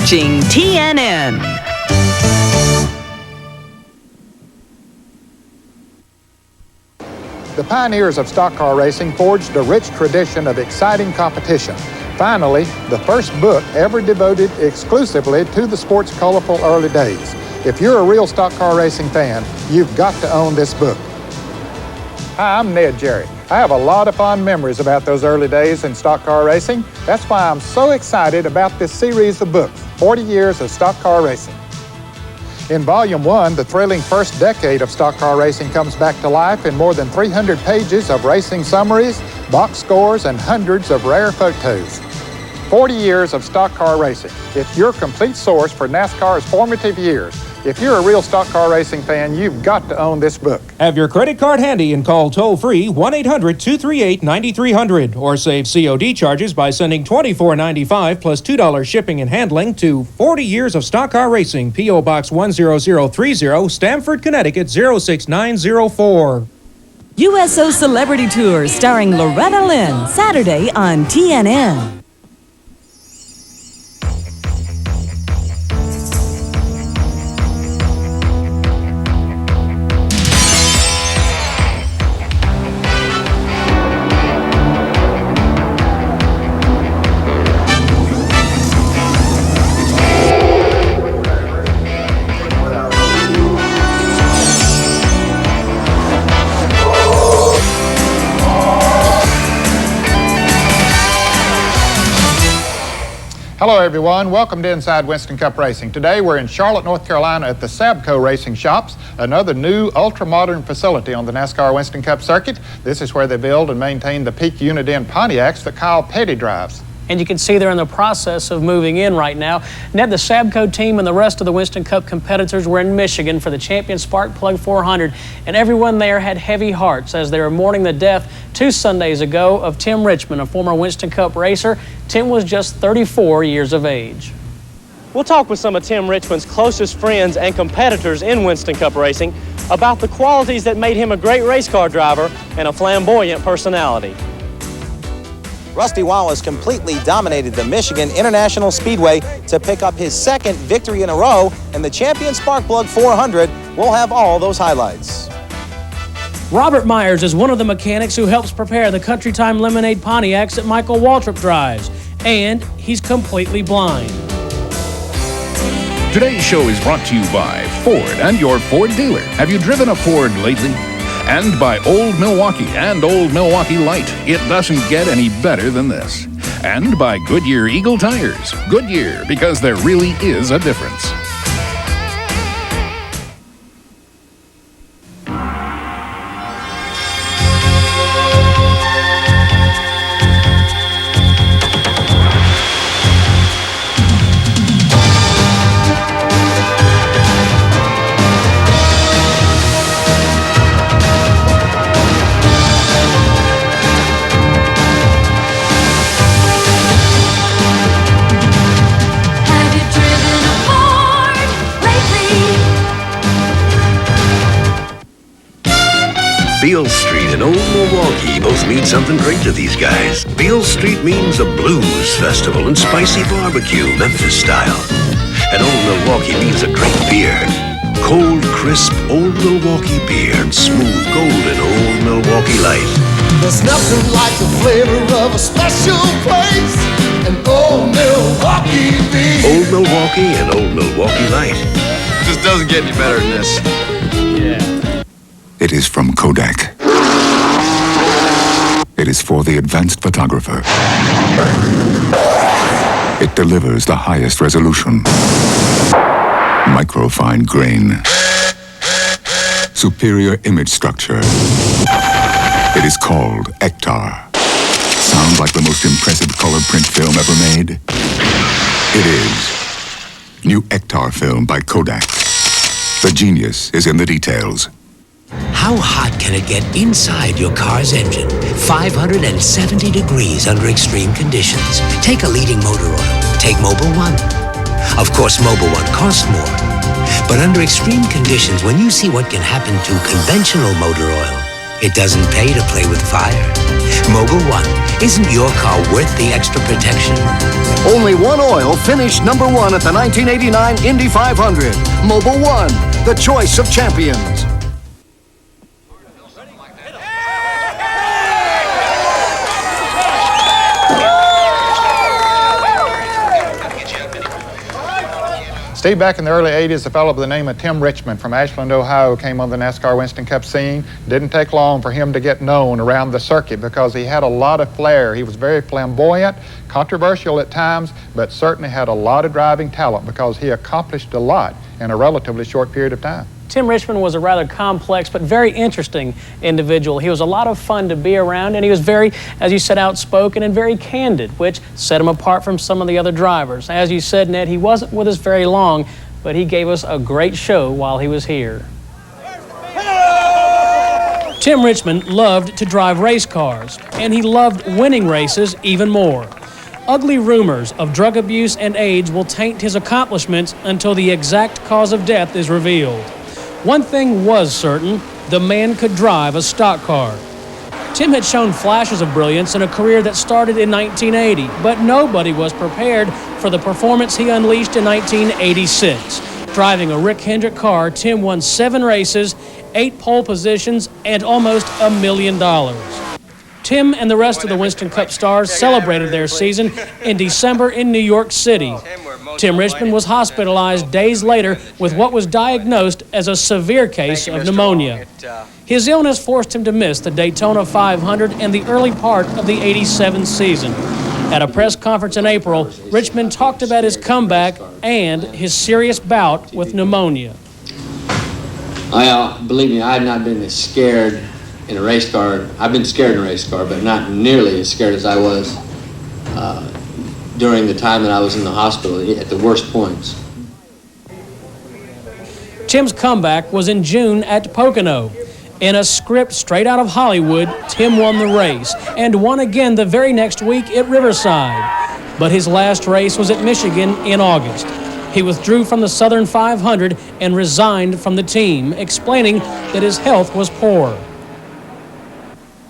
watching TNN. The pioneers of stock car racing forged a rich tradition of exciting competition. Finally, the first book ever devoted exclusively to the sport's colorful early days. If you're a real stock car racing fan, you've got to own this book. Hi, I'm Ned Jerry. I have a lot of fond memories about those early days in stock car racing. That's why I'm so excited about this series of books, 40 Years of Stock Car Racing. In Volume 1, the thrilling first decade of stock car racing comes back to life in more than 300 pages of racing summaries, box scores, and hundreds of rare photos. 40 Years of Stock Car Racing. It's your complete source for NASCAR's formative years. If you're a real stock car racing fan, you've got to own this book. Have your credit card handy and call toll-free 1-800-238-9300 or save COD charges by sending $24.95 plus $2 shipping and handling to 40 Years of Stock Car Racing, P.O. Box 10030, Stamford, Connecticut 06904. USO Celebrity Tour starring Loretta Lynn, Saturday on TNN. Hello everyone, welcome to Inside Winston Cup Racing. Today we're in Charlotte, North Carolina at the Sabco Racing Shops, another new ultra-modern facility on the NASCAR Winston Cup circuit. This is where they build and maintain the peak unit-end Pontiacs that Kyle Petty drives. And you can see they're in the process of moving in right now. Ned, the Sabco team and the rest of the Winston Cup competitors were in Michigan for the Champion Spark Plug 400, and everyone there had heavy hearts as they were mourning the death 2 Sundays ago of Tim Richmond, a former Winston Cup racer. Tim was just 34 years of age. We'll talk with some of Tim Richmond's closest friends and competitors in Winston Cup racing about the qualities that made him a great race car driver and a flamboyant personality. Rusty Wallace completely dominated the Michigan International Speedway to pick up his second victory in a row, and the Champion Sparkplug 400 will have all those highlights. Robert Myers is one of the mechanics who helps prepare the Country Time Lemonade Pontiacs that Michael Waltrip drives, and he's completely blind. Today's show is brought to you by Ford and your Ford dealer. Have you driven a Ford lately? And by Old Milwaukee and Old Milwaukee Light. It doesn't get any better than this. And by Goodyear Eagle Tires. Goodyear, because there really is a difference. Beale Street and Old Milwaukee both mean something great to these guys. Beale Street means a blues festival and spicy barbecue, Memphis style. And Old Milwaukee means a great beer. Cold, crisp Old Milwaukee beer and smooth, golden Old Milwaukee Light. There's nothing like the flavor of a special place. An Old Milwaukee beer. Old Milwaukee and Old Milwaukee Light. Just doesn't get any better than this. Yeah. It is from Kodak. It is for the advanced photographer. It delivers the highest resolution. Microfine grain. Superior image structure. It is called Ektar. Sounds like the most impressive color print film ever made? It is. New Ektar film by Kodak. The genius is in the details. How hot can it get inside your car's engine? 570 degrees under extreme conditions. Take a leading motor oil. Take Mobil 1. Of course, Mobil 1 costs more. But under extreme conditions, when you see what can happen to conventional motor oil, it doesn't pay to play with fire. Mobil 1. Isn't your car worth the extra protection? Only one oil finished number 1 at the 1989 Indy 500. Mobil 1, the choice of champions. Steve, back in the early 80s, a fellow by the name of Tim Richmond from Ashland, Ohio, came on the NASCAR Winston Cup scene. Didn't take long for him to get known around the circuit because he had a lot of flair. He was very flamboyant, controversial at times, but certainly had a lot of driving talent because he accomplished a lot in a relatively short period of time. Tim Richmond was a rather complex but very interesting individual. He was a lot of fun to be around, and he was very, as you said, outspoken and very candid, which set him apart from some of the other drivers. As you said, Ned, he wasn't with us very long, but he gave us a great show while he was here. Tim Richmond loved to drive race cars, and he loved winning races even more. Ugly rumors of drug abuse and AIDS will taint his accomplishments until the exact cause of death is revealed. One thing was certain, the man could drive a stock car. Tim had shown flashes of brilliance in a career that started in 1980, but nobody was prepared for the performance he unleashed in 1986. Driving a Rick Hendrick car, Tim won 7 races, 8 pole positions, and almost $1 million. Tim and the rest of the Winston Cup stars celebrated their season in December in New York City. Tim Richmond was hospitalized days later with what was diagnosed as a severe case of pneumonia. His illness forced him to miss the Daytona 500 and the early part of the '87 season. At a press conference in April, Richmond talked about his comeback and his serious bout with pneumonia. Believe me, I had not been as scared in a race car. I've been scared in a race car, but not nearly as scared as I was during the time that I was in the hospital at the worst points. Tim's comeback was in June at Pocono. In a script straight out of Hollywood, Tim won the race and won again the very next week at Riverside. But his last race was at Michigan in August. He withdrew from the Southern 500 and resigned from the team, explaining that his health was poor.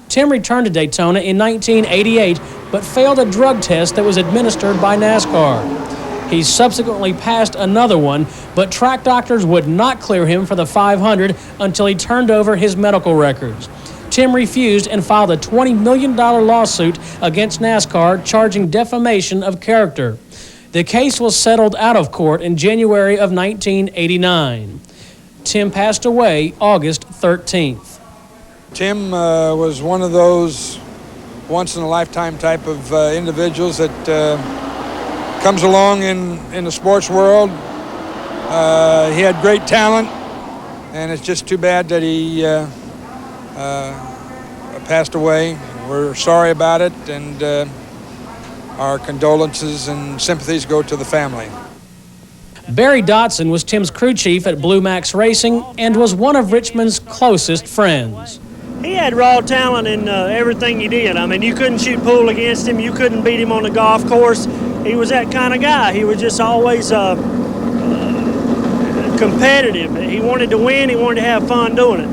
Tim returned to Daytona in 1988, but failed a drug test that was administered by NASCAR. He subsequently passed another one, but track doctors would not clear him for the 500 until he turned over his medical records. Tim refused and filed a $20 million lawsuit against NASCAR, charging defamation of character. The case was settled out of court in January of 1989. Tim passed away August 13th. Tim was one of those once-in-a-lifetime type of individuals that comes along in the sports world. He had great talent, and it's just too bad that he passed away. We're sorry about it, and our condolences and sympathies go to the family. Barry Dotson was Tim's crew chief at Blue Max Racing and was one of Richmond's closest friends. He had raw talent in everything he did. I mean, you couldn't shoot pool against him. You couldn't beat him on the golf course. He was that kind of guy. He was just always competitive. He wanted to win. He wanted to have fun doing it.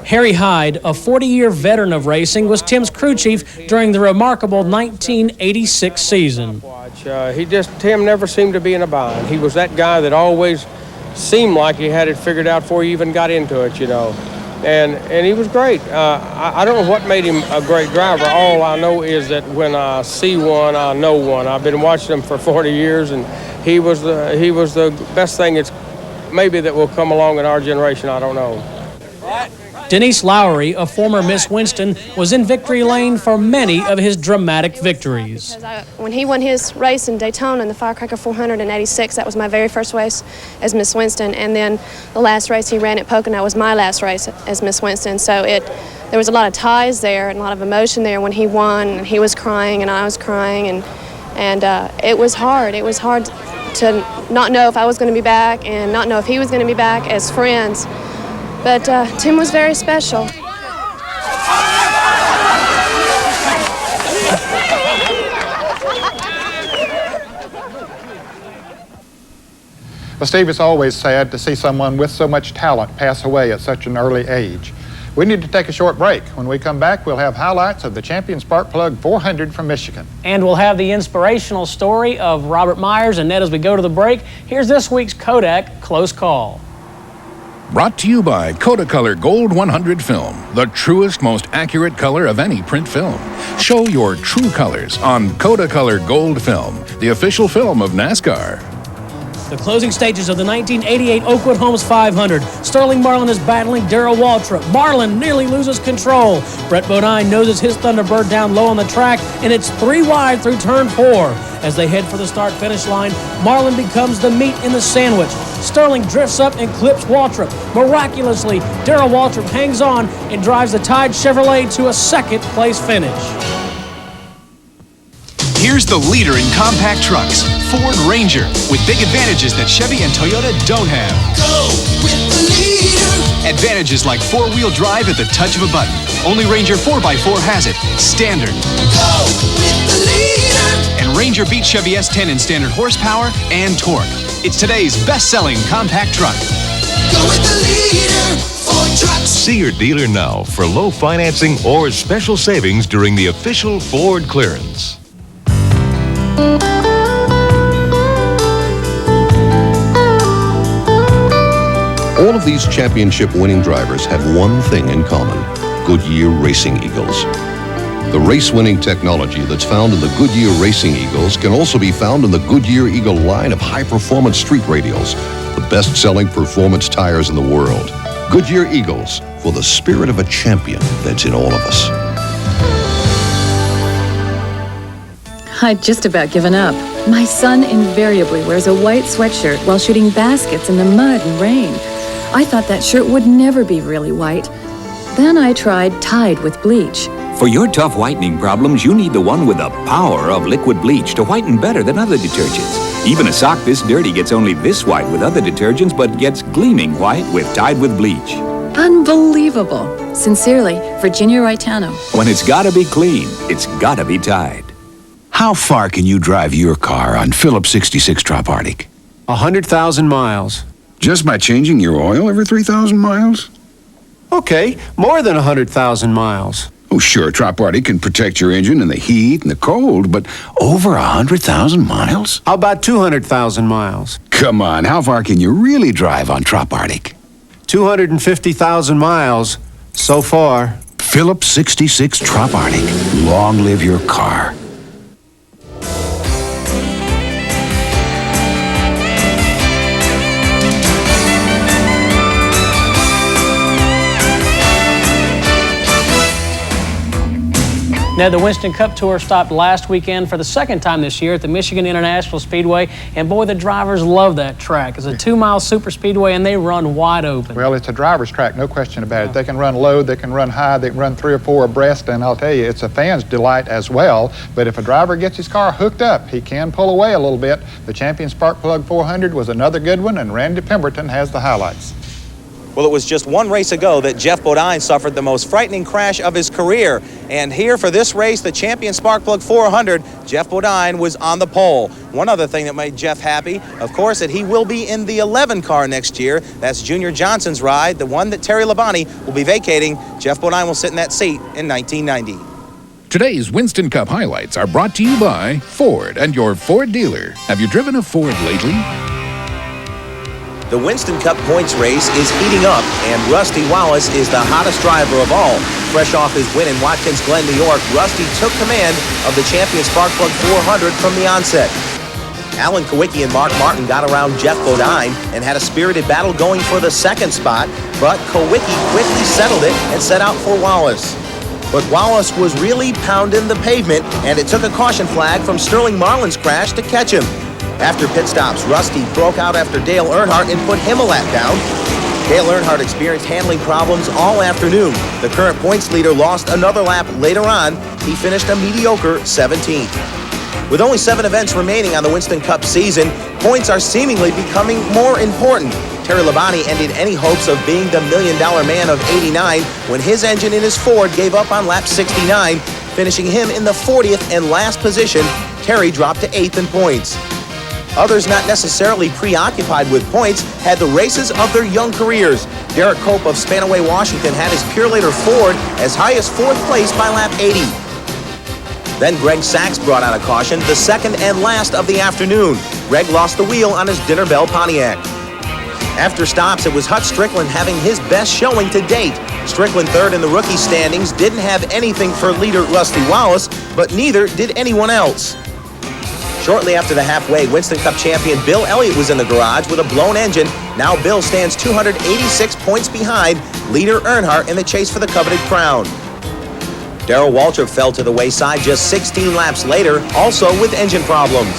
Harry Hyde, a 40-year veteran of racing, was Tim's crew chief during the remarkable 1986 season. Tim never seemed to be in a bind. He was that guy that always seemed like he had it figured out before he even got into it, you know. And he was great. I don't know what made him a great driver. All I know is that when I see one, I know one. I've been watching him for 40 years, and he was the best thing maybe that will come along in our generation. I don't know. Denise Lowry, a former Miss Winston, was in victory lane for many of his dramatic victories. When he won his race in Daytona in the Firecracker 400 in '86, that was my very first race as Miss Winston, and then the last race he ran at Pocono was my last race as Miss Winston. So there was a lot of ties there and a lot of emotion there when he won, and he was crying and I was crying, and it was hard. It was hard to not know if I was going to be back and not know if he was going to be back as friends. But Tim was very special. Well, Steve, it's always sad to see someone with so much talent pass away at such an early age. We need to take a short break. When we come back, we'll have highlights of the Champion Spark Plug 400 from Michigan. And we'll have the inspirational story of Robert Myers. And Ned, as we go to the break, here's this week's Kodak Close Call. Brought to you by Kodacolor Gold 100 Film, the truest, most accurate color of any print film. Show your true colors on Kodacolor Gold Film, the official film of NASCAR. The closing stages of the 1988 Oakwood Homes 500. Sterling Marlin is battling Darrell Waltrip. Marlin nearly loses control. Brett Bodine noses his Thunderbird down low on the track, and it's 3 wide through turn 4. As they head for the start-finish line, Marlin becomes the meat in the sandwich. Sterling drifts up and clips Waltrip. Miraculously, Darrell Waltrip hangs on and drives the Tide Chevrolet to a second-place finish. Here's the leader in compact trucks, Ford Ranger, with big advantages that Chevy and Toyota don't have. Go with the leader. Advantages like 4-wheel drive at the touch of a button. Only Ranger 4x4 has it, standard. Go with the leader. And Ranger beats Chevy S10 in standard horsepower and torque. It's today's best-selling compact truck. Go with the leader. Ford Trucks. See your dealer now for low financing or special savings during the official Ford clearance. All of these championship-winning drivers have one thing in common: Goodyear Racing Eagles. The race-winning technology that's found in the Goodyear Racing Eagles can also be found in the Goodyear Eagle line of high-performance street radials, the best-selling performance tires in the world. Goodyear Eagles, for the spirit of a champion that's in all of us. I'd just about given up. My son invariably wears a white sweatshirt while shooting baskets in the mud and rain. I thought that shirt would never be really white. Then I tried Tide with bleach. For your tough whitening problems, you need the one with the power of liquid bleach to whiten better than other detergents. Even a sock this dirty gets only this white with other detergents, but gets gleaming white with Tide with bleach. Unbelievable. Sincerely, Virginia Raitano. When it's gotta be clean, it's gotta be Tide. How far can you drive your car on Phillips 66 Trop Arctic? 100,000 miles. Just by changing your oil every 3,000 miles? Okay, more than 100,000 miles. Oh, sure, Trop Arctic can protect your engine in the heat and the cold, but over 100,000 miles? How about 200,000 miles? Come on, how far can you really drive on Trop Arctic? 250,000 miles so far. Phillips 66 Trop Arctic. Long live your car. Now, the Winston Cup Tour stopped last weekend for the second time this year at the Michigan International Speedway, and boy, the drivers love that track. It's a 2-mile super speedway, and they run wide open. Well, it's a driver's track, no question about it. They can run low, they can run high, they can run 3 or 4 abreast, and I'll tell you, it's a fan's delight as well. But if a driver gets his car hooked up, he can pull away a little bit. The Champion Spark Plug 400 was another good one, and Randy Pemberton has the highlights. Well, it was just one race ago that Jeff Bodine suffered the most frightening crash of his career. And here for this race, the Champion Spark Plug 400, Jeff Bodine was on the pole. One other thing that made Jeff happy, of course, that he will be in the 11 car next year. That's Junior Johnson's ride, the one that Terry Labonte will be vacating. Jeff Bodine will sit in that seat in 1990. Today's Winston Cup highlights are brought to you by Ford and your Ford dealer. Have you driven a Ford lately? The Winston Cup points race is heating up, and Rusty Wallace is the hottest driver of all. Fresh off his win in Watkins Glen, New York, Rusty took command of the Champion Spark Plug 400 from the onset. Alan Kawicki and Mark Martin got around Jeff Bodine and had a spirited battle going for the second spot, but Kawicki quickly settled it and set out for Wallace. But Wallace was really pounding the pavement, and it took a caution flag from Sterling Marlin's crash to catch him. After pit stops, Rusty broke out after Dale Earnhardt and put him a lap down. Dale Earnhardt experienced handling problems all afternoon. The current points leader lost another lap later on. He finished a mediocre 17th. With only 7 events remaining on the Winston Cup season, points are seemingly becoming more important. Terry Labonte ended any hopes of being the $1 million man of '89 when his engine in his Ford gave up on lap 69, finishing him in the 40th and last position. Terry dropped to 8th in points. Others not necessarily preoccupied with points had the races of their young careers. Derek Cope of Spanaway, Washington had his Purelator Ford as high as 4th place by lap 80. Then Greg Sachs brought out a caution, the second and last of the afternoon. Greg lost the wheel on his Dinner Bell Pontiac. After stops, it was Hut Strickland having his best showing to date. Strickland, third in the rookie standings, didn't have anything for leader Rusty Wallace, but neither did anyone else. Shortly after the halfway, Winston Cup champion Bill Elliott was in the garage with a blown engine. Now Bill stands 286 points behind leader Earnhardt in the chase for the coveted crown. Darrell Waltrip fell to the wayside just 16 laps later, also with engine problems.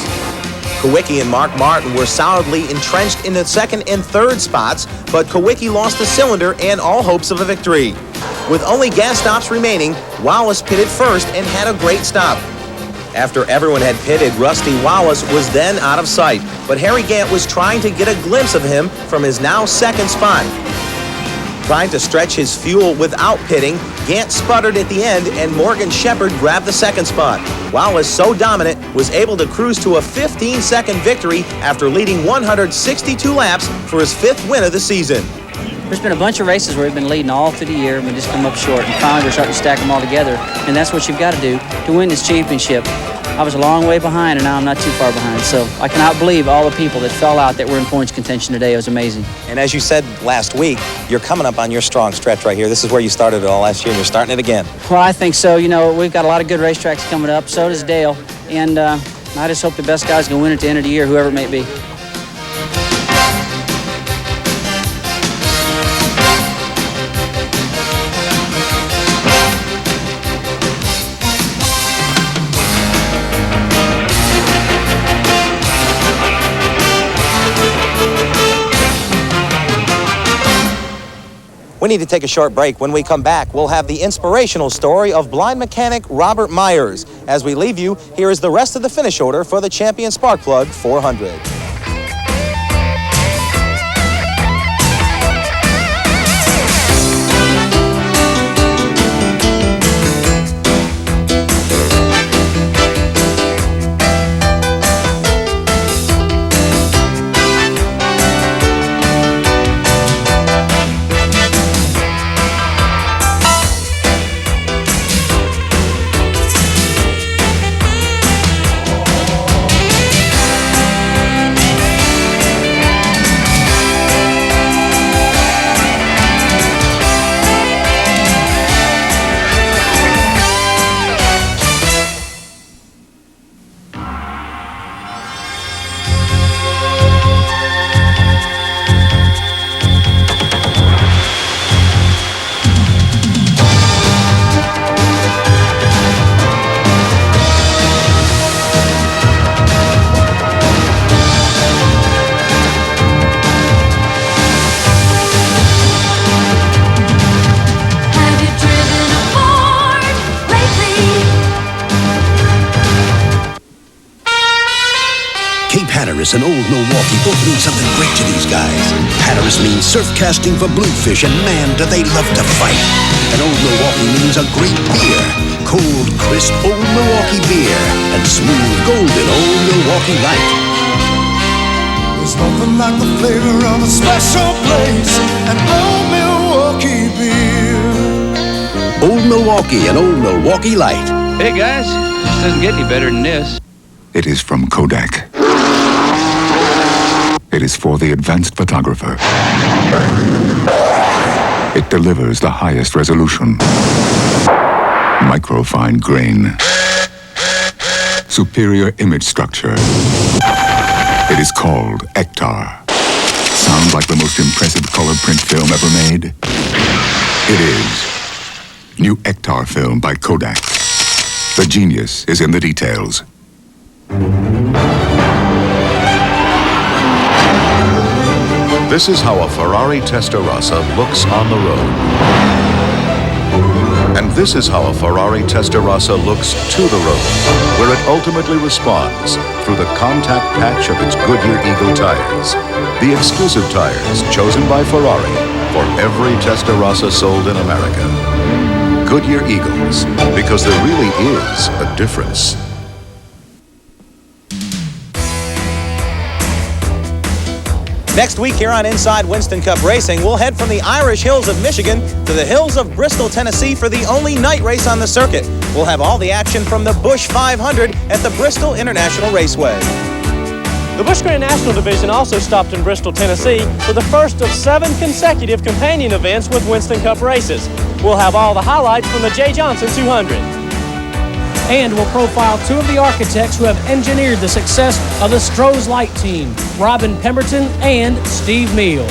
Kawicki and Mark Martin were solidly entrenched in the second and third spots, but Kawicki lost the cylinder and all hopes of a victory. With only gas stops remaining, Wallace pitted first and had a great stop. After everyone had pitted, Rusty Wallace was then out of sight, but Harry Gant was trying to get a glimpse of him from his now second spot. Trying to stretch his fuel without pitting, Gant sputtered at the end and Morgan Shepherd grabbed the second spot. Wallace, so dominant, was able to cruise to a 15-second victory after leading 162 laps for his 5th win of the season. There's been a bunch of races where we've been leading all through the year and we just come up short, and finally we're starting to stack them all together, and that's what you've got to do to win this championship. I was a long way behind, and now I'm not too far behind, so I cannot believe all the people that fell out that were in points contention today. It was amazing. And as you said last week, you're coming up on your strong stretch right here. This is where you started it all last year, and you're starting it again. Well, I think so. You know, we've got a lot of good racetracks coming up. So does Dale, and I just hope the best guys can win at the end of the year, whoever it may be. We need to take a short break. When we come back, we'll have the inspirational story of blind mechanic Robert Myers. As we leave you, here is the rest of the finish order for the Champion Sparkplug 400. Hatteras and Old Milwaukee both mean something great to these guys. Hatteras means surf casting for bluefish, and man, do they love to fight. And Old Milwaukee means a great beer. Cold, crisp Old Milwaukee beer and smooth, golden Old Milwaukee Light. There's nothing like the flavor of a special place, an Old Milwaukee beer. Old Milwaukee and Old Milwaukee Light. Hey guys, this doesn't get any better than this. It is from Kodak. It is for the advanced photographer. It delivers the highest resolution, microfine grain, superior image structure. It is called Ektar. Sounds like the most impressive color print film ever made? It is. New Ektar film by Kodak. The genius is in the details. This is how a Ferrari Testarossa looks on the road. And this is how a Ferrari Testarossa looks to the road, where it ultimately responds through the contact patch of its Goodyear Eagle tires. The exclusive tires chosen by Ferrari for every Testarossa sold in America. Goodyear Eagles, because there really is a difference. Next week here on Inside Winston Cup Racing, we'll head from the Irish hills of Michigan to the hills of Bristol, Tennessee for the only night race on the circuit. We'll have all the action from the Busch 500 at the Bristol International Raceway. The Busch Grand National Division also stopped in Bristol, Tennessee for the first of 7 consecutive companion events with Winston Cup races. We'll have all the highlights from the J. Johnson 200. And we'll profile 2 of the architects who have engineered the success of the Stroh's Light team, Robin Pemberton and Steve Meal.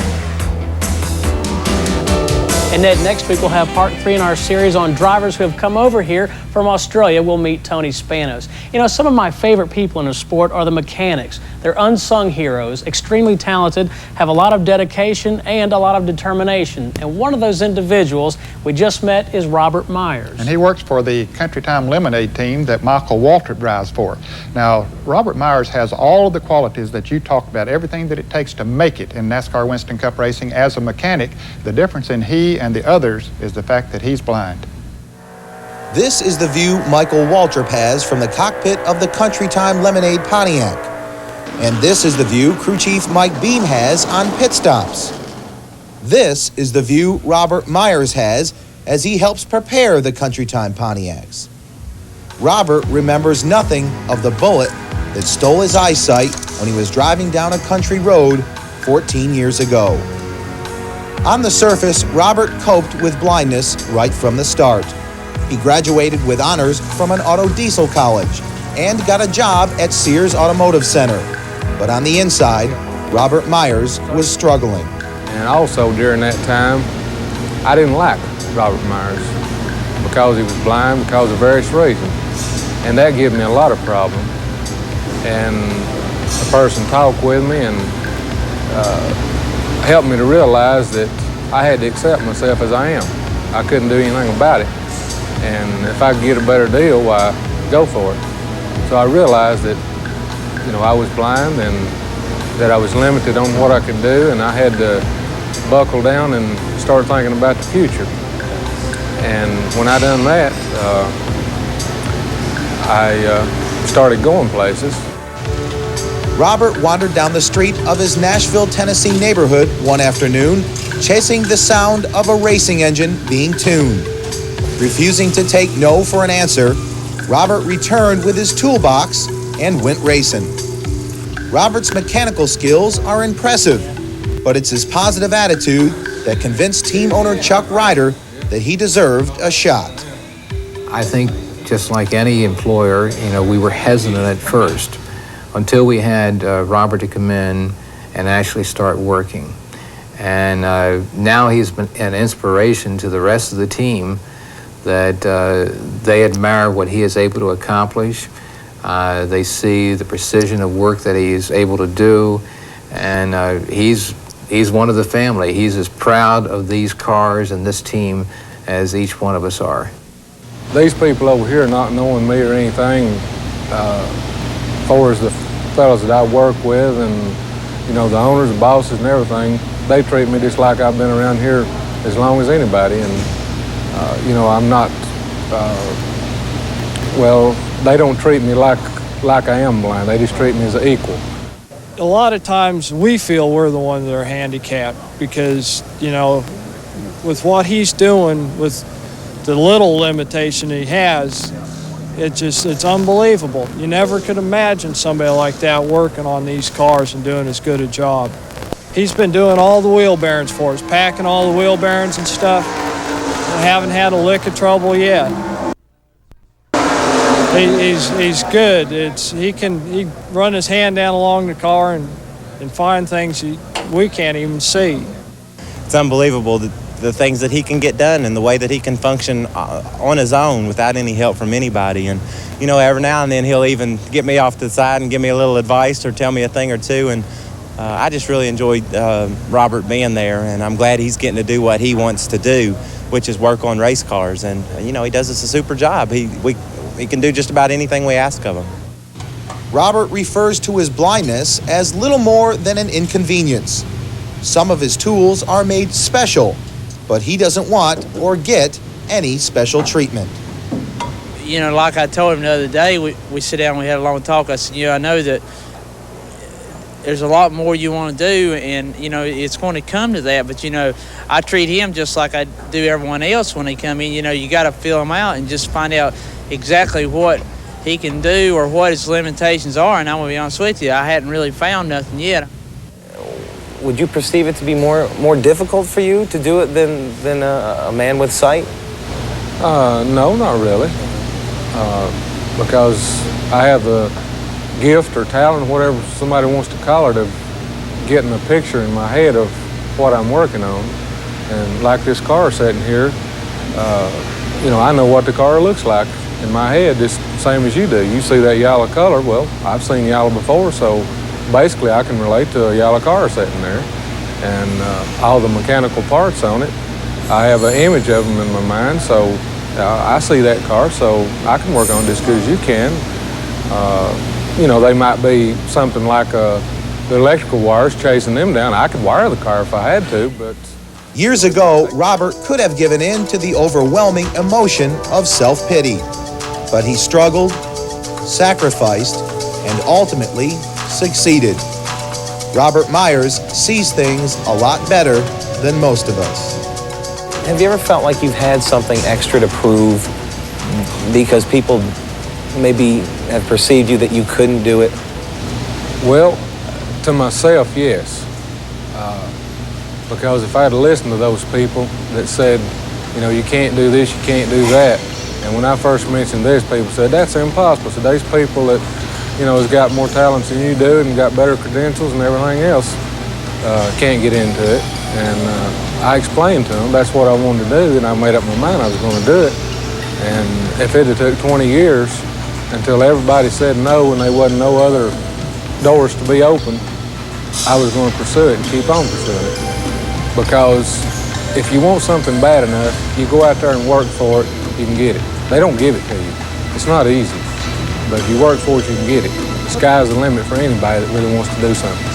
And Ned, next week we'll have part 3 in our series on drivers who have come over here from Australia. We'll meet Tony Spanos. You know, some of my favorite people in the sport are the mechanics. They're unsung heroes, extremely talented, have a lot of dedication and a lot of determination. And one of those individuals we just met is Robert Myers. And he works for the Country Time Lemonade team that Michael Waltrip drives for. Now, Robert Myers has all of the qualities that you talked about, everything that it takes to make it in NASCAR Winston Cup Racing as a mechanic. The difference in he and the others is the fact that he's blind. This is the view Michael Waltrip has from the cockpit of the Country Time Lemonade Pontiac. And this is the view crew chief Mike Beam has on pit stops. This is the view Robert Myers has as he helps prepare the Country Time Pontiacs. Robert remembers nothing of the bullet that stole his eyesight when he was driving down a country road 14 years ago. On the surface, Robert coped with blindness right from the start. He graduated with honors from an auto diesel college and got a job at Sears Automotive Center. But on the inside, Robert Myers was struggling. And also during that time, I didn't like Robert Myers because he was blind, because of various reasons. And that gave me a lot of problems. And a person talked with me and helped me to realize that I had to accept myself as I am. I couldn't do anything about it. And if I could get a better deal, why, go for it. So I realized that, you know, I was blind and that I was limited on what I could do, and I had to buckle down and start thinking about the future. And when I done that, I started going places. Robert wandered down the street of his Nashville, Tennessee neighborhood one afternoon, chasing the sound of a racing engine being tuned. Refusing to take no for an answer, Robert returned with his toolbox and went racing. Robert's mechanical skills are impressive, but it's his positive attitude that convinced team owner Chuck Ryder that he deserved a shot. I think just like any employer, you know, we were hesitant at first until we had Robert to come in and actually start working. And now he's been an inspiration to the rest of the team that they admire what he is able to accomplish. They see the precision of work that he's able to do, and he's one of the family. He's as proud of these cars and this team as each one of us are. These people over here not knowing me or anything, as far as the fellas that I work with and, you know, the owners, the bosses and everything, they treat me just like I've been around here as long as anybody. And you know, I'm not, well, they don't treat me like I am blind. They just treat me as an equal. A lot of times we feel we're the ones that are handicapped because, you know, with what he's doing, with the little limitation he has, it's unbelievable. You never could imagine somebody like that working on these cars and doing as good a job. He's been doing all the wheel bearings for us, packing all the wheel bearings and stuff. I haven't had a lick of trouble yet. He's good. He run his hand down along the car and find things we can't even see. It's unbelievable the things that he can get done and the way that he can function on his own without any help from anybody. And, you know, every now and then he'll even get me off to the side and give me a little advice or tell me a thing or two. And I just really enjoyed Robert being there, and I'm glad he's getting to do what he wants to do, which is work on race cars. And, you know, he does us a super job. He can do just about anything we ask of him. Robert refers to his blindness as little more than an inconvenience. Some of his tools are made special, but he doesn't want or get any special treatment. You know, like I told him the other day, we sit down and we had a long talk. I said, you know, I know that there's a lot more you want to do, and, you know, it's going to come to that. But, you know, I treat him just like I do everyone else when they come in. You know, you got to feel him out and just find out exactly what he can do or what his limitations are. And I'm going to be honest with you, I hadn't really found nothing yet. Would you perceive it to be more difficult for you to do it than a man with sight? No, not really. Because I have the gift or talent, whatever somebody wants to call it, of getting a picture in my head of what I'm working on. And like this car sitting here, you know, I know what the car looks like in my head, just the same as you do. You see that yellow color, well, I've seen yellow before, so basically I can relate to a yellow car sitting there. And all the mechanical parts on it, I have an image of them in my mind, so I see that car, so I can work on it as good as you can. You know, they might be something like the electrical wires, chasing them down. I could wire the car if I had to, but... Years ago, Robert could have given in to the overwhelming emotion of self-pity. But he struggled, sacrificed, and ultimately succeeded. Robert Myers sees things a lot better than most of us. Have you ever felt like you've had something extra to prove because people maybe have perceived you that you couldn't do it? Well, to myself, yes. Because if I had listened to those people that said, you know, you can't do this, you can't do that, and when I first mentioned this, people said, that's impossible. So there's people that, you know, has got more talents than you do and got better credentials and everything else, can't get into it. And I explained to them that's what I wanted to do, and I made up my mind I was going to do it. And if it had took 20 years until everybody said no and there wasn't no other doors to be open, I was going to pursue it and keep on pursuing it. Because if you want something bad enough, you go out there and work for it, you can get it. They don't give it to you. It's not easy. But if you work for it, you can get it. The sky's the limit for anybody that really wants to do something.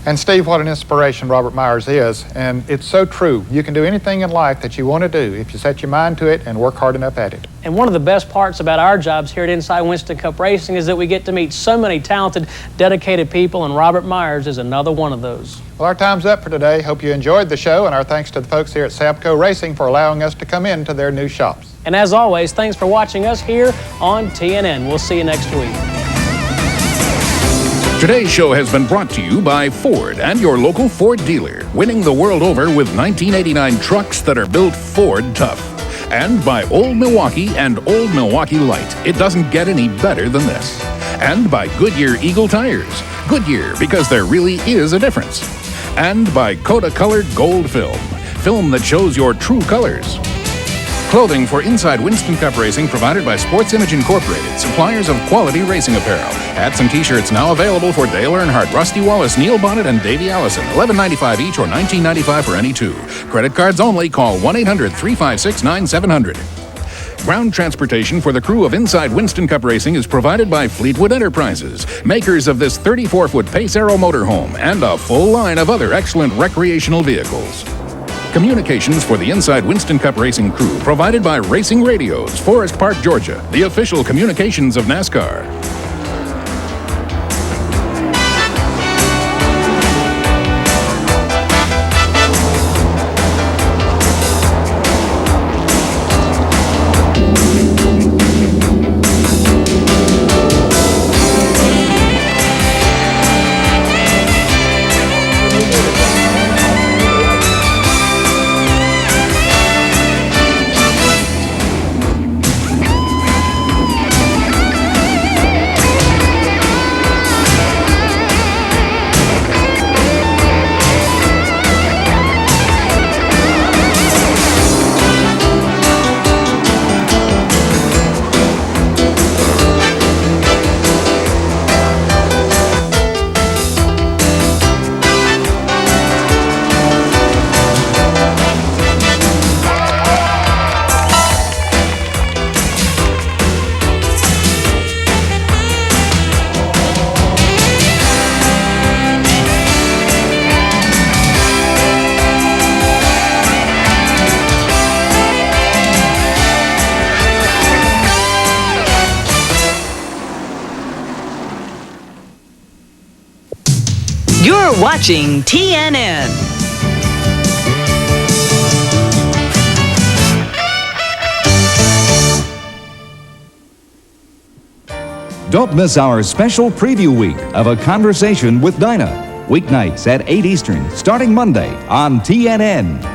And Steve, what an inspiration Robert Myers is, and it's so true. You can do anything in life that you want to do if you set your mind to it and work hard enough at it. And one of the best parts about our jobs here at Inside Winston Cup Racing is that we get to meet so many talented, dedicated people, and Robert Myers is another one of those. Well, our time's up for today. Hope you enjoyed the show, and our thanks to the folks here at Sabco Racing for allowing us to come into their new shops. And as always, thanks for watching us here on TNN. We'll see you next week. Today's show has been brought to you by Ford and your local Ford dealer, winning the world over with 1989 trucks that are built Ford tough. And by Old Milwaukee and Old Milwaukee Light. It doesn't get any better than this. And by Goodyear Eagle Tires. Goodyear, because there really is a difference. And by Coda Colored Gold Film. Film that shows your true colors. Clothing for Inside Winston Cup Racing provided by Sports Image Incorporated, suppliers of quality racing apparel. Hats and t-shirts now available for Dale Earnhardt, Rusty Wallace, Neil Bonnet, and Davey Allison. $11.95 each or $19.95 for any two. Credit cards only. Call 1-800-356-9700. Ground transportation for the crew of Inside Winston Cup Racing is provided by Fleetwood Enterprises, makers of this 34-foot Pace Aero motorhome and a full line of other excellent recreational vehicles. Communications for the Inside Winston Cup Racing crew provided by Racing Radios, Forest Park, Georgia, the official communications of NASCAR. watching TNN. Don't miss our special preview week of A Conversation with Dinah. Weeknights at 8 Eastern, starting Monday on TNN.